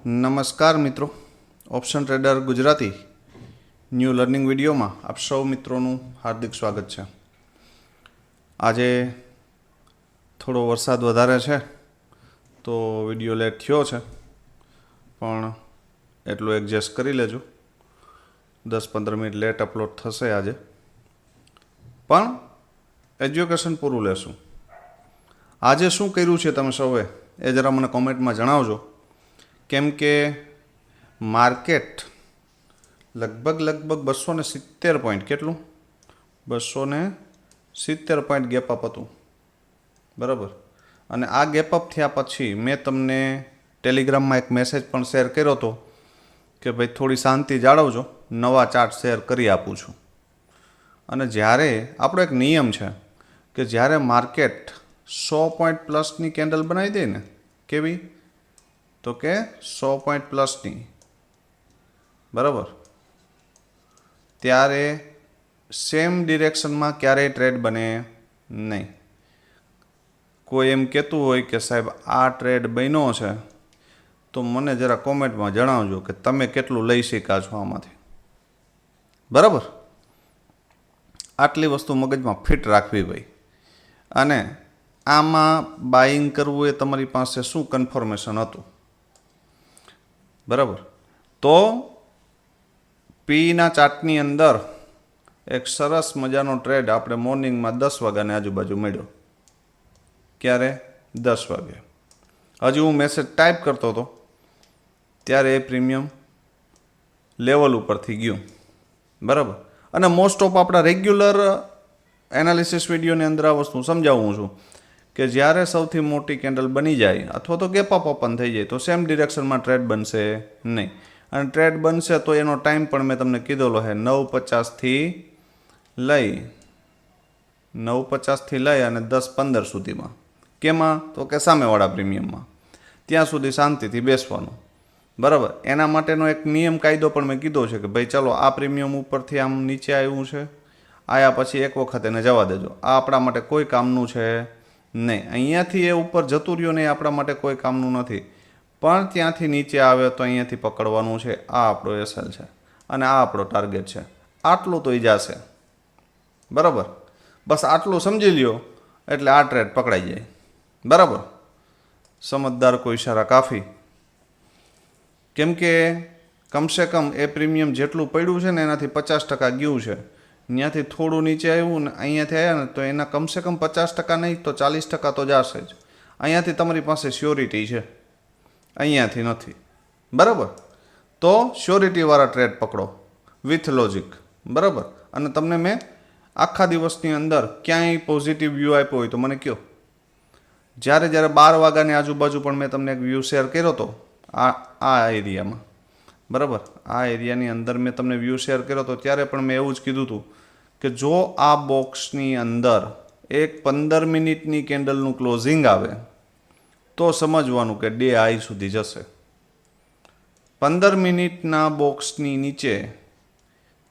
નમસ્કાર મિત્રો, option trader Gujarati new learning વિડીયોમાં આપ સૌ મિત્રોનું હાર્દિક સ્વાગત છે. આજે થોડો વરસાદ વધારે છે તો વિડીયો લેટ થયો છે, પણ એટલું એડજસ્ટ કરી લેજો. 10-15 મિનિટ લેટ અપલોડ થશે આજે, પણ એજ્યુકેશન પૂરું લેશું. આજે શું કર્યું છે તમે સૌએ એ જરા મને કોમેન્ટમાં જણાવજો, કેમ કે માર્કેટ લગભગ 270 પોઈન્ટ, કેટલું 270 પોઈન્ટ ગેપ અપ હતું, બરાબર. અને આ ગેપ અપ થયા પછી મેં તમને ટેલિગ્રામમાં એક મેસેજ પણ શેર કર્યો હતો કે ભાઈ થોડી શાંતિ જાળવજો, નવા ચાર્ટ શેર કરી આપું છું. અને જ્યારે આપણો એક નિયમ છે કે જ્યારે માર્કેટ 100 પોઈન્ટ પ્લસની કેન્ડલ બનાવી દે ને, કેવી તો કે 100 પોઈન્ટ પ્લસની, બરાબર, ત્યારે સેમ ડિરેક્શનમાં ક્યારેય ટ્રેડ બને નહીં. કોઈ એમ કહેતું હોય કે સાહેબ આ ટ્રેડ બન્યો છે તો મને જરા કોમેન્ટમાં જણાવજો કે તમે કેટલું લઈ શક્યા છો આમાંથી, બરાબર. આટલી વસ્તુ મગજમાં ફિટ રાખવી ભાઈ. અને આમાં બાઇંગ કરવું એ તમારી પાસે શું કન્ફર્મેશન હતું, બરાબર. તો પીના ચાર્ટની અંદર એક સરસ મજાનો ટ્રેડ આપણે મોર્નિંગમાં 10 વાગ્યાની આજુબાજુ મળ્યો. ક્યારે? 10 વાગે. હજી હું મેસેજ ટાઈપ કરતો હતો ત્યારે એ પ્રીમિયમ લેવલ ઉપરથી ગયું, બરાબર. અને મોસ્ટ ઓફ આપણા રેગ્યુલર એનાલિસિસ વિડીયોની અંદર આ વસ્તુ સમજાવું છું કે જ્યારે સૌથી મોટી કેન્ડલ બની જાય અથવા તો ગેપ અપ ઓપન થઈ જાય તો સેમ ડિરેક્શનમાં ટ્રેડ બનશે નહીં. અને ટ્રેડ બનશે તો એનો ટાઈમ પણ મેં તમને કીધેલો છે 9:50થી લઈ અને 10:15 સુધીમાં. કેમાં? તો કે સામેવાળા પ્રીમિયમમાં. ત્યાં સુધી શાંતિથી બેસવાનું, બરાબર. એના માટેનો એક નિયમ કાયદો પણ મેં કીધો છે કે ભાઈ ચાલો આ પ્રીમિયમ ઉપરથી આમ નીચે આવ્યું છે, આયા પછી એક વખત એને જવા દેજો, આ આપણા માટે કોઈ કામનું છે નહીં. અહીંયાથી એ ઉપર જતું રહ્યું નહીં, આપણા માટે કોઈ કામનું નથી. પણ ત્યાંથી નીચે આવે તો અહીંયાથી પકડવાનું છે. આ આપણો એસએલ છે અને આ આપણો ટાર્ગેટ છે. આટલું તો જશે, બરાબર. બસ આટલું સમજી લ્યો એટલે આ ટ્રેડ પકડાઈ જાય, બરાબર. સમજદાર કોઈ ઇશારા કાફી. કેમ કે કમસે કમ એ પ્રીમિયમ જેટલું પડ્યું છે ને એનાથી 50% ગયું છે. ત્યાંથી થોડું નીચે આવ્યું ને અહીંયાથી આવ્યા ને તો એના કમસે કમ 50% નહીં તો 40% તો જશે જ. અહીંયાથી તમારી પાસે શ્યોરિટી છે, અહીંયાથી નથી, બરાબર. તો શ્યોરિટીવાળા ટ્રેડ પકડો વિથ લોજિક, બરાબર. અને તમને મેં આખા દિવસની અંદર ક્યાંય પોઝિટિવ વ્યૂ આપ્યો હોય તો મને કહો. જ્યારે 12 વાગ્યાની આજુબાજુ પણ મેં તમને એક વ્યૂ શેર કર્યો હતો આ એરિયામાં, બરાબર. આ એરિયાની અંદર મેં તમને વ્યૂ શેર કર્યો હતો ત્યારે પણ મેં એવું જ કીધું હતું કે જો આ બોક્સની અંદર એક 15 મિનિટની કેન્ડલનું ક્લોઝિંગ આવે તો સમજવાનું કે ડે હાઈ સુધી જશે. 15 મિનિટના બોક્સની નીચે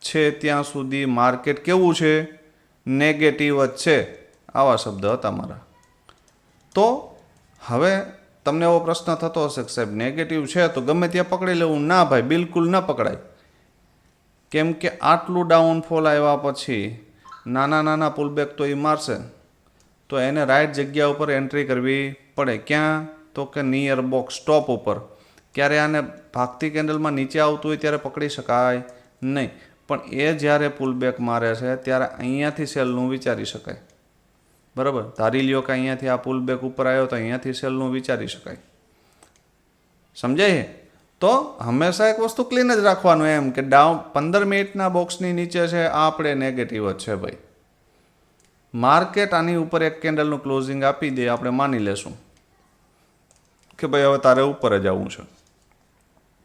છે ત્યાં સુધી માર્કેટ કેવું છે? નેગેટિવ જ છે. આવા શબ્દ હતા મારા. તો હવે તમને એવો પ્રશ્ન થતો હશે કે સાહેબ નેગેટિવ છે તો ગમે ત્યાં પકડી લેવું? ના ભાઈ, બિલકુલ ન પકડાય. કેમ કે આટલું ડાઉનફોલ આવ્યા પછી નાના પુલબેક તો એ મારશે, તો એને રાઈટ જગ્યા ઉપર એન્ટ્રી કરવી પડે. ક્યાં? તો કે નિયર બોક્સ ટોપ ઉપર. ક્યારે આને ભાગતી કેન્ડલમાં નીચે આવતું હોય ત્યારે પકડી શકાય નહીં, પણ એ જ્યારે પુલબેક મારે છે ત્યારે અહીંયાથી સેલનું વિચારી શકાય, બરાબર. ધારી લ્યો કે અહીંયાથી આ પુલબેક ઉપર આવ્યો તો અહીંયાથી સેલનું વિચારી શકાય. સમજાય? તો હંમેશા એક વસ્તુ ક્લીન જ રાખવાનું એમ કે 15 મિનિટના બોક્સની નીચે છે આ આપણે નેગેટિવ જ છે ભાઈ. માર્કેટ આની ઉપર એક કેન્ડલનું ક્લોઝિંગ આપી દે, આપણે માની લેશું કે ભાઈ હવે તારે ઉપર જ આવવું છે,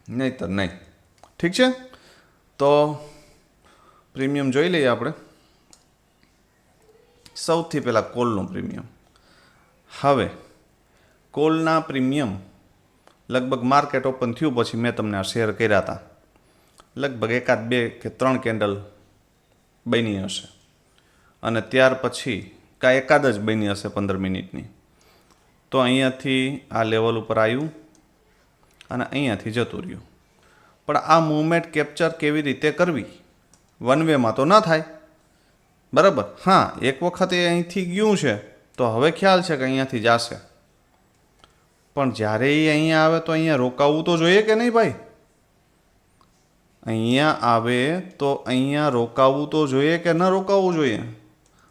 નહીંતર નહીં. ઠીક છે. તો પ્રીમિયમ જોઈ લઈએ આપણે. સૌથી પહેલાં કોલનું પ્રીમિયમ. હવે કોલના પ્રીમિયમ લગભગ માર્કેટ ઓપન થયું પછી મેં તમને આ શેર કર્યા હતા. લગભગ 1, 2 કે 3 કેન્ડલ બની હશે અને ત્યાર પછી એકાદ જ બની હશે 15 મિનિટની. તો અહીંયાથી આ લેવલ ઉપર આવ્યું અને અહીંયાથી જતું રહ્યું. પણ આ મૂવમેન્ટ કેપ્ચર કેવી રીતે કરવી? વન વેમાં તો ન થાય, બરાબર. હા, એક વખત એ અહીંથી ગયું છે તો હવે ખ્યાલ છે કે અહીંયાથી જશે, પણ જ્યારે એ અહીંયા આવે તો અહીંયા રોકાવું તો જોઈએ કે નહીં ભાઈ? અહીંયા આવે તો અહીંયા રોકાવું તો જોઈએ કે ન રોકાવું જોઈએ?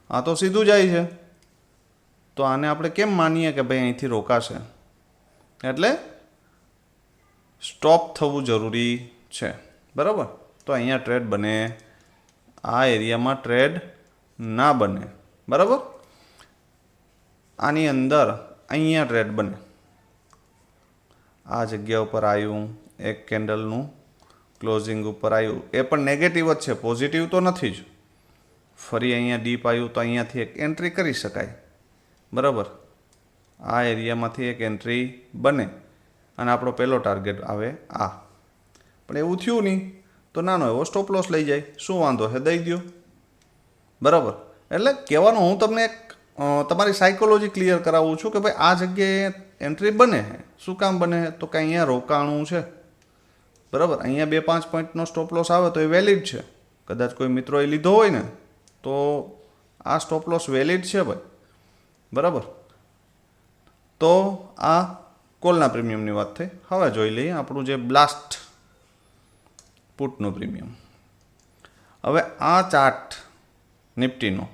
આ તો સીધું જાય છે, તો આને આપણે કેમ માનીએ કે ભાઈ અહીંથી રોકાશે? એટલે સ્ટોપ થવું જરૂરી છે, બરાબર. તો અહીંયા ટ્રેડ બને, આ એરિયામાં ટ્રેડ ના બને, બરાબર. આની અંદર અહીંયા ટ્રેડ બને. આ જગ્યા ઉપર આવ્યું, એક કેન્ડલનું ક્લોઝિંગ ઉપર આવ્યું, એ પણ નેગેટિવ જ છે, પોઝિટિવ તો નથી જ. ફરી અહીંયા ડીપ આવ્યું તો અહીંયાથી એક એન્ટ્રી કરી શકાય, બરાબર. આ એરિયામાંથી એક એન્ટ્રી બને અને આપણો પહેલો ટાર્ગેટ આવે આ. પણ એવું થયું નહીં તો નાનો એવો સ્ટોપ લોસ લઈ જાય, શું વાંધો છે, દઈ દો, બરાબર. એટલે કહેવાનું હું તમને એક તમારી સાયકોલોજી ક્લિયર કરાવું છું કે ભાઈ આ જગ્યાએ એન્ટ્રી બને છે. શું કામ બને? તો કે અહીંયા રોકાણું છે, બરાબર. અહીંયા 2-5 પોઈન્ટનો સ્ટોપ લોસ આવે તો એ વેલિડ છે. કદાચ કોઈ મિત્રોએ લીધો હોય ને તો આ સ્ટોપ લોસ વેલિડ છે ભાઈ, બરાબર. તો આ કોલના પ્રીમિયમની વાત થઈ. હવે જોઈ લઈએ આપણું જે બ્લાસ્ટ પુટનું પ્રીમિયમ. હવે આ ચાર્ટ નિફ્ટીનો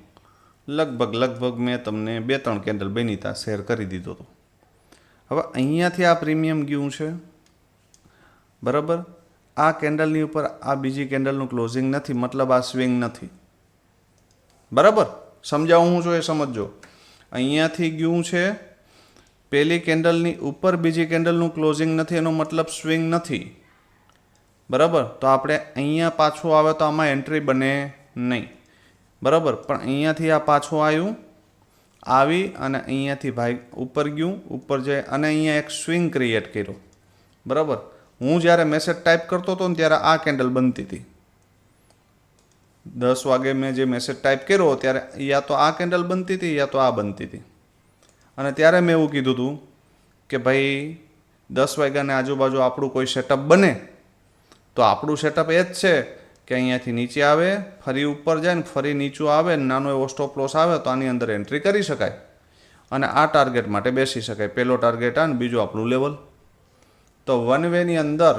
લગભગ મેં તમને 2-3 કેન્ડલ બની ત્યાં શેર કરી દીધો હતો. હવે અહીંયાથી આ પ્રીમિયમ ગયું છે, બરાબર. આ કેન્ડલની ઉપર આ બીજી કેન્ડલનું ક્લોઝિંગ નથી, મતલબ આ સ્વિંગ નથી, બરાબર. સમજાવું હું છું એ સમજજો. અહીંયાથી ગયું છે, પહેલી કેન્ડલની ઉપર બીજી કેન્ડલનું ક્લોઝિંગ નથી, એનો મતલબ સ્વિંગ નથી, બરાબર. તો આપણે અહીંયા પાછું આવે તો આમાં એન્ટ્રી બને નહીં, બરાબર. પણ અહીંયાથી આ પાછું આવ્યું, આવી અને અહીંયાથી ભાઈ ઉપર ગયું, ઉપર જાય અને અહીંયા એક સ્વિંગ ક્રિએટ કર્યો, બરાબર. હું જ્યારે મેસેજ ટાઈપ કરતો હતો ને ત્યારે આ કેન્ડલ બનતી હતી. 10 વાગે મેં જે મેસેજ ટાઈપ કર્યો ત્યારે યા તો આ કેન્ડલ બનતી હતી યા તો આ બનતી હતી. અને ત્યારે મેં એવું કીધું હતું કે ભાઈ 10 વાગ્યાને આજુબાજુ આપણું કોઈ સેટઅપ બને તો આપણું સેટઅપ એ જ છે કે અહીંયાથી નીચે આવે, ફરી ઉપર જાય ને ફરી નીચું આવે, નાનો એવો સ્ટોપ લોસ આવે તો આની અંદર એન્ટ્રી કરી શકાય અને આ ટાર્ગેટ માટે બેસી શકાય. પહેલો ટાર્ગેટ આ ને બીજું આપણું લેવલ. તો વન વેની અંદર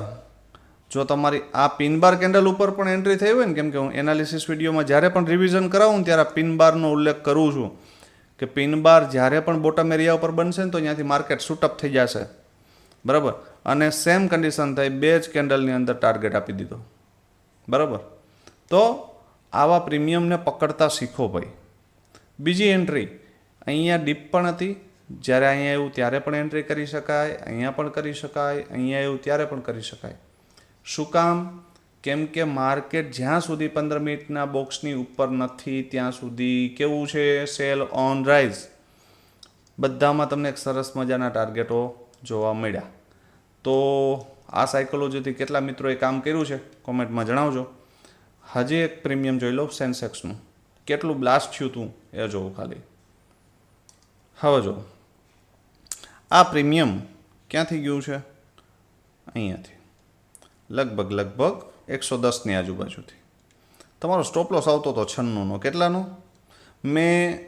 જો તમારી આ પિન બાર કેન્ડલ ઉપર પણ એન્ટ્રી થઈ હોય ને, કેમ કે હું એનાલિસિસ વિડીયોમાં જ્યારે પણ રિવિઝન કરાવું ત્યારે પિન બારનો ઉલ્લેખ કરું છું કે પિન બાર જ્યારે પણ બોટમ એરિયા ઉપર બનશે ને તો અહીંયાથી માર્કેટ શૂટઅપ થઈ જશે, બરાબર. અને સેમ કન્ડિશન થાય, 2 જ કેન્ડલની અંદર ટાર્ગેટ આપી દીધો, બરાબર. તો આવા પ્રીમિયમને પકડતા શીખો ભાઈ. બીજી એન્ટ્રી અહીંયા ડીપ પણ હતી, જ્યારે અહીંયા એવું ત્યારે પણ એન્ટ્રી કરી શકાય, અહીંયા પણ કરી શકાય, અહીંયા એવું ત્યારે પણ કરી શકાય. શું કામ? કેમ કે માર્કેટ જ્યાં સુધી 15 મિનિટના બોક્સની ઉપર નથી ત્યાં સુધી કેવું છે? Cell on rise. બધામાં તમને એક સરસ મજાના ટાર્ગેટો જોવા મળ્યા. તો આ સાયકોલોજીથી કેટલા મિત્રોએ કામ કર્યું છે કોમેન્ટમાં જણાવજો. હજી એક પ્રીમિયમ જોઈ લો સેન્સેક્સનું, કેટલું બ્લાસ્ટ થયું હતું એ જોવું ખાલી. હવે જો આ પ્રીમિયમ ક્યાંથી ગયું છે? અહીંયાથી લગભગ 110ની આજુબાજુથી. તમારો સ્ટોપ લોસ આવતો હતો 96નો. કેટલાનો? મેં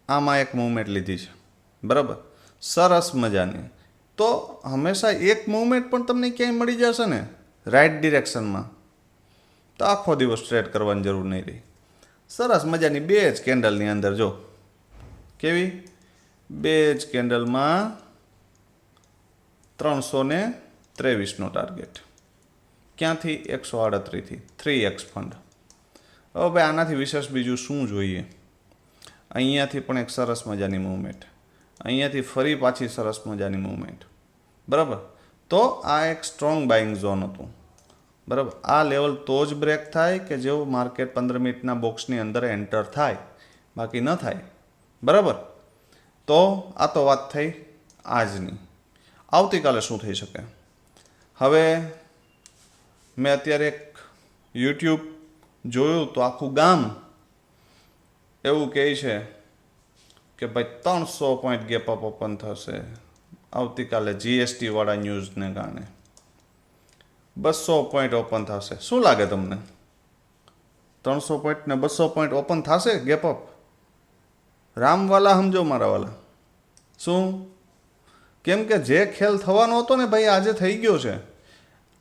આમાં એક મૂવમેન્ટ લીધી છે, બરાબર, સરસ મજાની. તો હંમેશા એક મૂવમેન્ટ પણ તમને ક્યાંય મળી જશે ને રાઇટ ડિરેક્શનમાં તો આખો દિવસ ટ્રેડ કરવાની જરૂર નહીં રહી. સરસ મજાની 2 જ કેન્ડલની અંદર જો કેવી 2 જ કેન્ડલમાં 323નો ટાર્ગેટ. ક્યાંથી? 138થી. 3x fund. હવે ભાઈ આનાથી વિશેષ બીજું શું જોઈએ? અહીંયાથી પણ એક સરસ મજાની મૂવમેન્ટ, અહીંયાથી ફરી પાછી સરસ મજાની મૂવમેન્ટ, બરાબર. તો આ એક સ્ટ્રોંગ બાઇંગ ઝોન હતું, બરાબર. આ લેવલ તો જ બ્રેક થાય કે જેવું માર્કેટ 15 મિનિટના બોક્સની અંદર એન્ટર થાય, બાકી ન થાય, બરાબર. તો આ તો વાત થઈ આજની. આવતીકાલે શું થઈ શકે? હવે મેં અત્યારે એક યુટ્યુબ જોયું તો આખું ગામ એવું કહે છે કે ભાઈ 300 પોઈન્ટ ગેપ અપ ઓપન થશે આવતીકાલે જીએસટી વાળા ન્યૂઝને કારણે. 200 પોઈન્ટ ઓપન થશે. શું લાગે તમને? 300 પોઈન્ટ ને 200 પોઈન્ટ ઓપન થશે ગેપ અપ? રામવાલા સમજો મારા વાલા. શું? કેમ કે જે ખેલ થવાનો હતો ને ભાઈ આજે થઈ ગયો છે.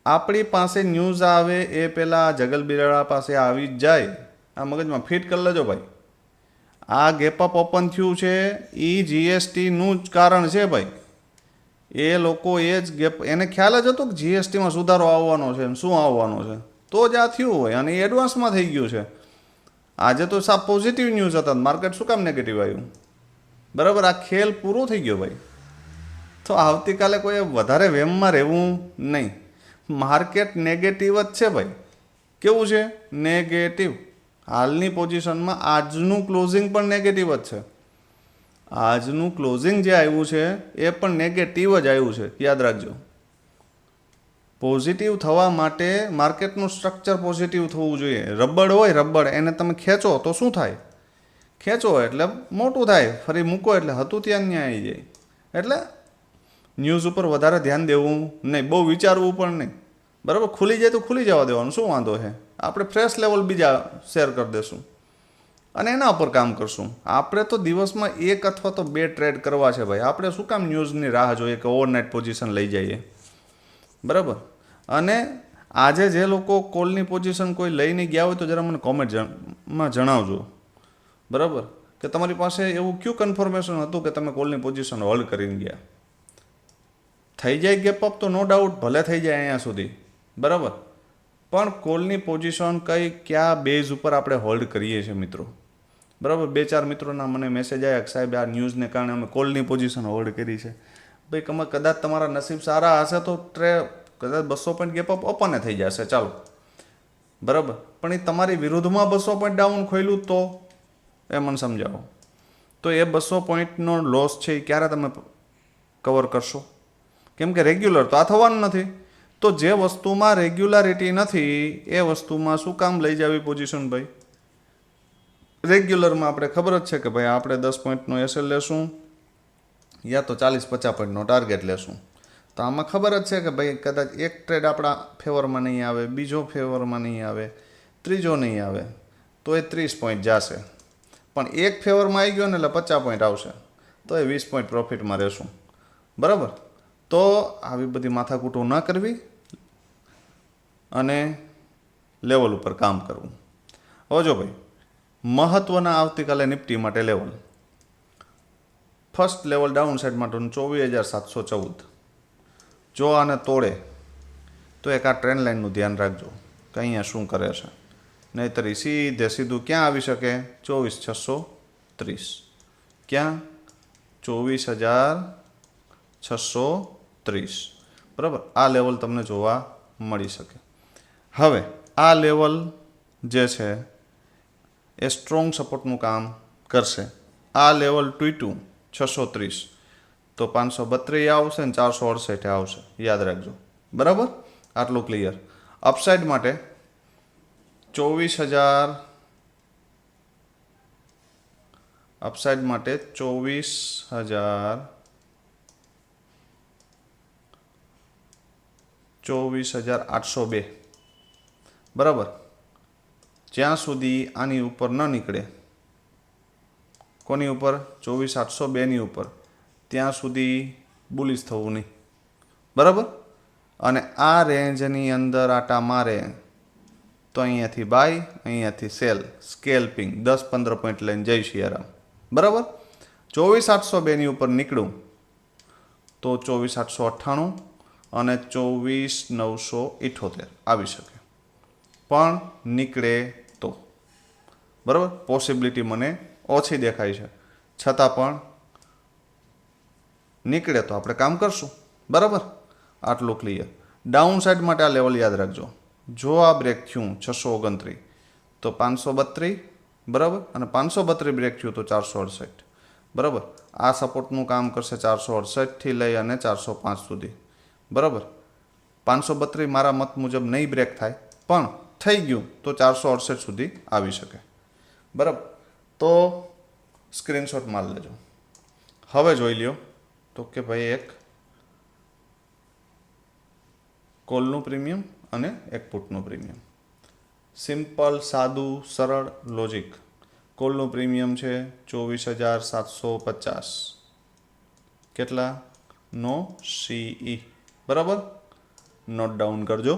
આપણી પાસે ન્યૂઝ આવે એ પહેલાં જગલ બિરાડા પાસે આવી જ જાય. આ મગજમાં ફિટ કરી લેજો ભાઈ. આ ગેપ અપ ઓપન થયું છે એ જીએસટીનું જ કારણ છે ભાઈ. એ લોકો એ જ ગેપ, એને ખ્યાલ જ હતો કે જીએસટીમાં સુધારો આવવાનો છે, શું આવવાનો છે, તો જ આ થયું હોય. અને એ એડવાન્સમાં થઈ ગયું છે. આજે તો સાવ પોઝિટિવ ન્યૂઝ હતા, માર્કેટ શું કામ નેગેટિવ આવ્યું? બરાબર, આ ખેલ પૂરો થઈ ગયો ભાઈ. તો આવતીકાલે કોઈ વધારે વેમમાં રહેવું નહીં. માર્કેટ નેગેટિવ જ છે ભાઈ. કેવું છે? નેગેટિવ. હાલની પોઝિશનમાં આજનું ક્લોઝિંગ પણ નેગેટિવ જ છે. આજનું ક્લોઝિંગ જે આવ્યું છે એ પણ નેગેટિવ જ આવ્યું છે, યાદ રાખજો. પોઝિટિવ થવા માટે માર્કેટનું સ્ટ્રક્ચર પોઝિટિવ થવું જોઈએ. રબડ હોય, રબડ એને તમે ખેંચો તો શું થાય? ખેંચો એટલે મોટું થાય, ફરી મૂકો એટલે હતું ત્યાં ન્યાય આવી જાય. એટલે ન્યૂઝ ઉપર વધારે ધ્યાન દેવું નહીં, બહુ વિચારવું પણ નહીં. બરાબર, ખુલી જાય તો ખુલી જવા દેવાનું, શું વાંધો છે? આપણે ફ્રેશ લેવલ બીજા શેર કરી દઈશું અને એના ઉપર કામ કરશું. આપણે તો દિવસમાં 1 અથવા તો 2 ટ્રેડ કરવા છે ભાઈ. આપણે શું કામ ન્યૂઝની રાહ જોઈએ કે ઓવરનાઇટ પોઝિશન લઈ જઈએ? બરાબર. અને આજે જે લોકો કોલની પોઝિશન કોઈ લઈને ગયા હોય તો જરા મને કોમેન્ટમાં જણાવજો. બરાબર, કે તમારી પાસે એવું કયું કન્ફર્મેશન હતું કે તમે કોલની પોઝિશન હોલ્ડ કરીને ગયા? થઈ જાય ગેપ અપ તો નો ડાઉટ, ભલે થઈ જાય અહીંયા સુધી. બરાબર, પણ કોલની પોઝિશન કઈ કયા બેઝ ઉપર આપણે હોલ્ડ કરીએ છીએ મિત્રો? બરાબર, 2-4 મિત્રોના મને મેસેજ આવ્યા કે સાહેબ આ ન્યૂઝને કારણે અમે કોલની પોઝિશન હોલ્ડ કરી છે. ભાઈ કદાચ તમારા નસીબ સારા હશે તો કદાચ 200 પોઈન્ટ ગેપ અપ ઓપન થઈ જશે, ચાલો. બરાબર, પણ એ તમારી વિરુદ્ધમાં 200 પોઈન્ટ ડાઉન ખોલ્યું તો એ મને સમજાવો. તો એ 200 પોઈન્ટનો લોસ છે એ ક્યારે તમે કવર કરશો? કેમ કે રેગ્યુલર તો આ થવાનું નથી. તો જે વસ્તુમાં રેગ્યુલારિટી નથી એ વસ્તુમાં શું કામ લઈ જવી પોઝિશન ભાઈ? રેગ્યુલરમાં આપણે ખબર જ છે કે ભાઈ આપણે 10 પોઈન્ટનો એસએલ લેશું યા તો 40-50 પોઈન્ટનો ટાર્ગેટ લેશું. તો આમાં ખબર જ છે કે ભાઈ કદાચ એક ટ્રેડ આપણા ફેવરમાં નહીં આવે, બીજો ફેવરમાં નહીં આવે, ત્રીજો નહીં આવે, તો એ 30 પોઈન્ટ જશે. પણ એક ફેવરમાં આવી ગયો ને એટલે 50 પોઈન્ટ આવશે, તો એ 20 પોઈન્ટ પ્રોફિટમાં રહેશું. બરાબર, તો આવી બધી માથાકૂટો ન કરવી અને લેવલ ઉપર કામ કરવું. હવે જો ભાઈ, મહત્ત્વના આવતીકાલે નિફ્ટી માટે level, first level down side માટેનું 24,714. જો આને તોડે તો એક આ ટ્રેન્ડ લાઇનનું ધ્યાન રાખજો કે અહીંયા શું કરે છે. નહીંતર સીધું ક્યાં આવી શકે? 24,630. ક્યાં? 24,630. બરાબર, આ લેવલ તમને જોવા મળી શકે. હવે આ લેવલ જે છે એ સ્ટ્રોંગ સપોર્ટનું કામ કરશે. આ લેવલ તૂટ્યું 630 તો 532 આવશે ને 468 આવશે, યાદ રાખજો. બરાબર, આટલું ક્લિયર. અપસાઇડ માટે 24,000, અપસાઇડ માટે 24,802. બરાબર, જ્યાં સુધી આની ઉપર ન નીકળે, કોની ઉપર? 24,802ની ઉપર, ત્યાં સુધી બુલિશ થવું નહીં. બરાબર, અને આ રેન્જની અંદર આટા મારે તો અહીંયાથી બાય, અહીંયાથી સેલ, સ્કેલ્પિંગ 10-15 પોઈન્ટ લઈને જઈ છીએ આરામ. બરાબર, 24,802ની ઉપર નીકળું તો 24,898 અને 24,978 આવી શકે. પણ નીકળે તો બરાબર, પોસિબિલિટી મને ઓછી દેખાય છે, છતાં પણ નીકળે તો આપણે કામ કરશું. બરાબર, આટલું ક્લિયર. ડાઉન સાઇડ માટે આ લેવલ યાદ રાખજો. જો આ બ્રેક થયું 629 તો 532. બરાબર, અને 532 બ્રેક થયું તો 468. બરાબર, આ સપોર્ટનું કામ કરશે 468થી લઈ અને 405 સુધી. બરાબર, 532 મારા મત મુજબ નહીં બ્રેક થાય, પણ થઈ ગયું તો 468 સુધી આવી શકે. બરાબર, તો સ્ક્રીનશોટ મારી લેજો. હવે જોઈ લ્યો તો કે ભાઈ એક કોલનું પ્રીમિયમ અને એક પુટનું પ્રીમિયમ. સિમ્પલ, સાદું, સરળ લોજિક. કોલનું પ્રીમિયમ છે 24,750. કેટલા? નો સીઈ. બરાબર, નોટ ડાઉન કરજો.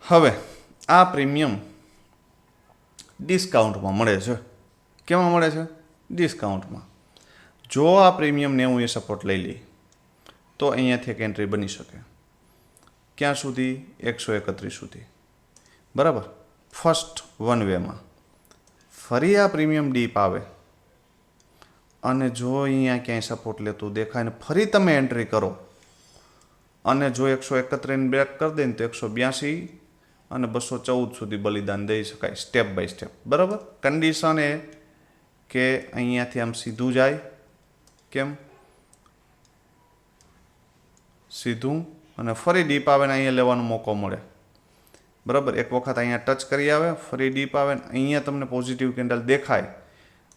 હવે આ પ્રીમિયમ ડિસ્કાઉન્ટમાં મળે છે. કેમાં મળે છે? ડિસ્કાઉન્ટમાં. જો આ પ્રીમિયમ 90 સપોર્ટ લઈ લઈએ તો અહીંયાથી એક એન્ટ્રી બની શકે. ક્યાં સુધી? 131 સુધી. બરાબર, ફર્સ્ટ વન વેમાં. ફરી આ પ્રીમિયમ ડીપ આવે અને જો અહીંયા ક્યાંય સપોર્ટ લેતું દેખાય ને ફરી તમે એન્ટ્રી કરો અને જો 131 બ્રેક કરી દે ને તો 182 અને 214 સુધી બલિદાન દઈ શકાય, સ્ટેપ બાય સ્ટેપ. બરાબર, કન્ડિશન એ કે અહીંયાથી આમ સીધું જાય. કેમ? સીધું અને ફરી ડીપ આવે ને અહીંયા લેવાનો મોકો મળે. બરાબર, એક વખત અહીંયા ટચ કરી આવે, ફરી ડીપ આવે ને અહીંયા તમને પોઝિટિવ કેન્ડલ દેખાય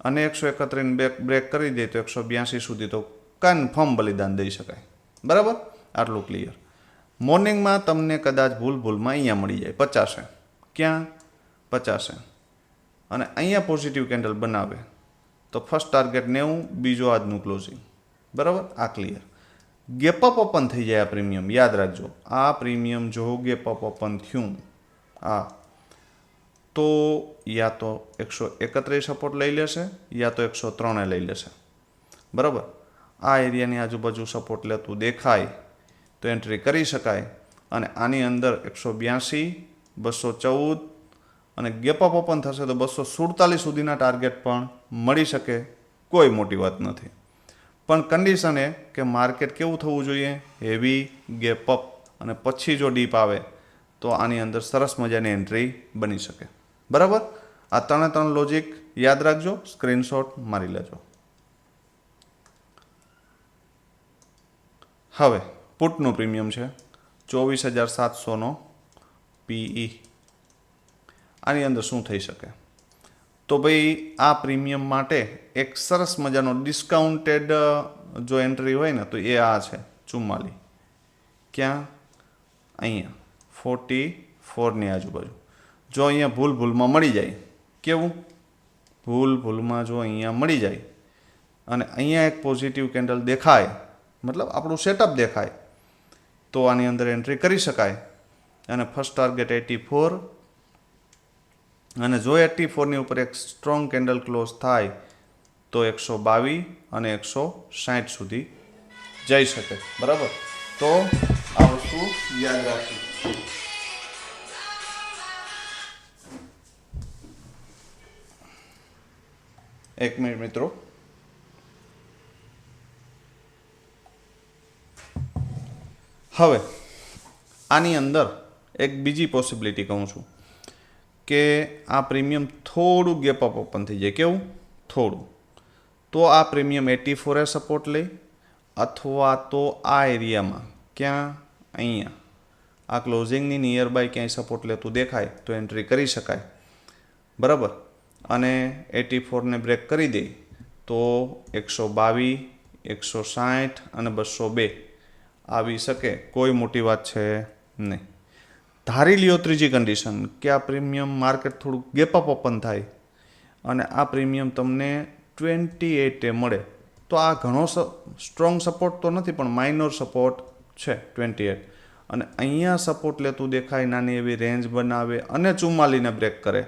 અને 131 બ્રેક કરી દે તો 182 સુધી તો કન્ફર્મ બલિદાન દઈ શકાય. બરાબર, આટલું ક્લિયર. મોર્નિંગમાં તમને કદાચ ભૂલમાં અહીંયા મળી જાય 50. ક્યાં? 50. અને અહીંયા પોઝિટિવ કેન્ડલ બનાવે તો ફર્સ્ટ ટાર્ગેટ 90, બીજો આજનું ક્લોઝિંગ. બરાબર, આ ક્લિયર. ગેપ અપ ઓપન થઈ જાય આ પ્રીમિયમ. યાદ રાખજો, આ પ્રીમિયમ જો ગેપ અપ ઓપન થયું તો યા તો 131 સપોર્ટ લઈ લેશે યા તો 103 લઈ લેશે. બરાબર, આ એરિયાની આજુબાજુ સપોર્ટ લેતું દેખાય તો એન્ટ્રી કરી શકાય અને આની અંદર 182, 214 અને ગેપ અપ ઓપન થશે તો 247 સુધીના ટાર્ગેટ પણ મળી શકે. કોઈ મોટી વાત નથી. પણ કન્ડિશન એ કે માર્કેટ કેવું થવું જોઈએ? હેવી ગેપ અપ અને પછી જો ડીપ આવે તો આની અંદર સરસ મજાની એન્ટ્રી બની શકે. બરાબર, આ ત્રણે લોજિક યાદ રાખજો, સ્ક્રીનશોટ મારી લેજો. હવે પુટનું પ્રીમિયમ છે 24,700 પીઈ. આની અંદર શું થઈ શકે? તો ભાઈ આ પ્રીમિયમ માટે એક સરસ મજાનો ડિસ્કાઉન્ટેડ જો એન્ટ્રી હોય ને તો એ આ છે 44. ક્યાં? અહીંયા 44ની આજુબાજુ. જો અહીંયા ભૂલમાં મળી જાય. કેવું? ભૂલમાં જો અહીંયા મળી જાય અને અહીંયા એક પોઝિટિવ કેન્ડલ દેખાય, મતલબ આપણું સેટઅપ દેખાય તો આની અંદર એન્ટ્રી કરી શકાય. અને ફર્સ્ટ ટાર્ગેટ 84 અને જો 84ની ઉપર એક સ્ટ્રોંગ કેન્ડલ ક્લોઝ થાય તો 122 અને 160 સુધી જઈ શકે. બરાબર, તો આ વસ્તુ યાદ રાખી. એક મિનિટ મિત્રો. હવે આની અંદર એક બીજી પોસિબિલિટી કહું છું કે આ પ્રીમિયમ થોડું ગેપ અપ ઓપન થઈ જાય. કેવું? થોડું. તો આ પ્રીમિયમ 84 સપોર્ટ લે અથવા તો આ એરિયામાં ક્યાં? અહીંયા આ ક્લોઝિંગની નિયર બાય ક્યાંય સપોર્ટ લેતું દેખાય તો એન્ટ્રી કરી શકાય. બરાબર, અને 84ને બ્રેક કરી દે તો 122, 160 અને 202 આવી શકે. કોઈ મોટી વાત છે નહીં. ધારી લ્યો ત્રીજી કન્ડિશન કે આ પ્રીમિયમ માર્કેટ થોડુંક ગેપ અપ ઓપન થાય અને આ પ્રીમિયમ તમને 28 મળે તો આ ઘણો સ્ટ્રોંગ સપોર્ટ તો નથી પણ માઇનોર સપોર્ટ છે 28. અને અહીંયા સપોર્ટ લેતું દેખાય, નાની એવી રેન્જ બનાવે અને 44ને બ્રેક કરે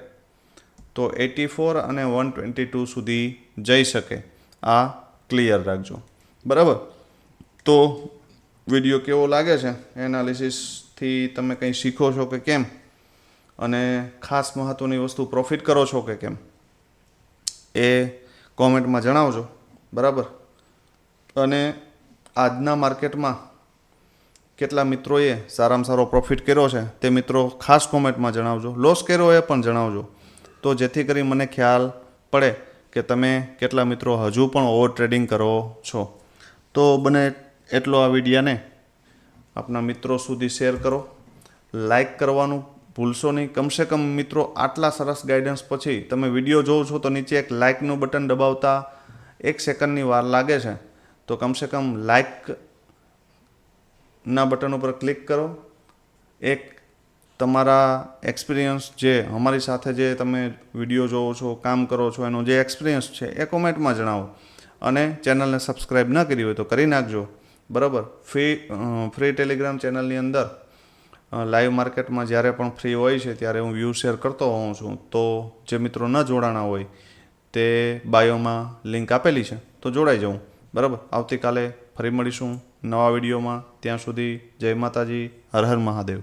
તો 84 અને 122 સુધી જઈ શકે. આ ક્લિયર રાખજો. બરાબર, તો વિડીયો કેવો લાગે છે? એનાલિસિસથી તમે કંઈ શીખો છો કે કેમ? અને ખાસ મહત્ત્વની વસ્તુ પ્રોફિટ કરો છો કે કેમ? એ કોમેન્ટમાં જણાવજો. બરાબર, અને આજના માર્કેટમાં કેટલા મિત્રોએ સારામાં સારો પ્રોફિટ કર્યો છે તે મિત્રો ખાસ કોમેન્ટમાં જણાવજો. લોસ કર્યો એ પણ જણાવજો તો જેથી કરી મને ખ્યાલ પડે કે તમે કેટલા મિત્રો હજુ પણ ઓવર ટ્રેડિંગ કરો છો. તો બને એટલો આ વિડીયાને આપણા મિત્રો સુધી શેર કરો, લાઈક કરવાનું ભૂલશો નહીં. કમસે કમ મિત્રો આટલા સરસ ગાઈડન્સ પછી તમે વિડીયો જોવો છો તો નીચે એક લાઇકનું બટન દબાવતા 1 સેકન્ડની વાર લાગે છે તો કમસે કમ લાઇક ના બટન ઉપર ક્લિક કરો. એક તમારા એક્સપિરિયન્સ જે અમારી સાથે જે તમે વિડીયો જોવો છો, કામ કરો છો, એનો જે એક્સપિરિયન્સ છે એ કોમેન્ટમાં જણાવો. અને ચેનલને સબસ્ક્રાઈબ ન કરી હોય તો કરી નાખજો. બરાબર. ફ્રી ટેલિગ્રામ ચેનલની અંદર લાઈવ માર્કેટમાં જ્યારે પણ ફ્રી હોય છે ત્યારે હું વ્યૂ શેર કરતો હોઉં છું. તો જે મિત્રો ન જોડાણા હોય તે બાયોમાં લિંક આપેલી છે, તો જોડાઈ જાઉં. બરાબર. આવતીકાલે ફરી મળીશું નવા વિડીયોમાં. ત્યાં સુધી જય માતાજી, હર હર મહાદેવ.